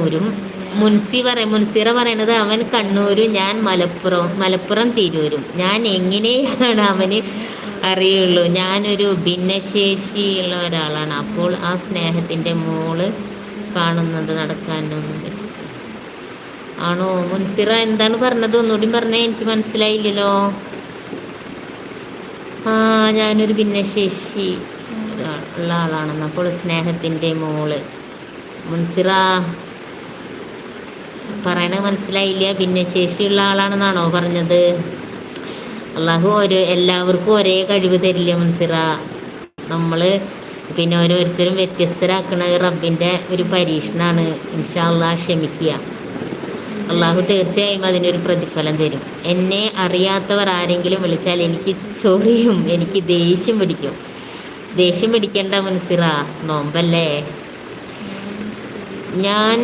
കണ്ണൂരും. മുൻസിറ പറയണത് അവൻ കണ്ണൂരും ഞാൻ മലപ്പുറം തിരൂരും. ഞാൻ എങ്ങനെയാണ് അവന് അറിയുള്ളൂ, ഞാനൊരു ഭിന്നശേഷിയുള്ള ഒരാളാണ്. അപ്പോൾ ആ സ്നേഹത്തിൻ്റെ മോള് കാണുന്നത് നടക്കാനൊന്നും പറ്റും. ആണോ മുൻസിറ? എന്താണ് പറഞ്ഞത്? ഒന്നുകൂടി പറഞ്ഞേ, എനിക്ക് മനസ്സിലായില്ലല്ലോ. ഞാനൊരു ഭിന്നശേഷി ഉള്ള ആളാണെന്ന്. അപ്പോൾ സ്നേഹത്തിൻ്റെ മോള്. മുൻസിറ പറയണത് മനസ്സിലായില്ല. ഭിന്നശേഷിയുള്ള ആളാണെന്നാണോ പറഞ്ഞത്? അള്ളാഹു എല്ലാവർക്കും ഒരേ കഴിവ് തരില്ല മുൻസിറ. നമ്മൾ പിന്നെ ഓരോരുത്തരും വ്യത്യസ്തരാക്കണ റബ്ബിൻ്റെ ഒരു പരീക്ഷണമാണ്. ഇൻഷാ അള്ളാഹ് ക്ഷമിക്കുക. അള്ളാഹു തീർച്ചയായും അതിനൊരു പ്രതിഫലം തരും. എന്നെ അറിയാത്തവർ ആരെങ്കിലും വിളിച്ചാൽ എനിക്ക് ചൊറിയും, എനിക്ക് ദേഷ്യം പിടിക്കും. ദേഷ്യം പിടിക്കേണ്ട മുൻസിറ, നോമ്പല്ലേ. ഞാൻ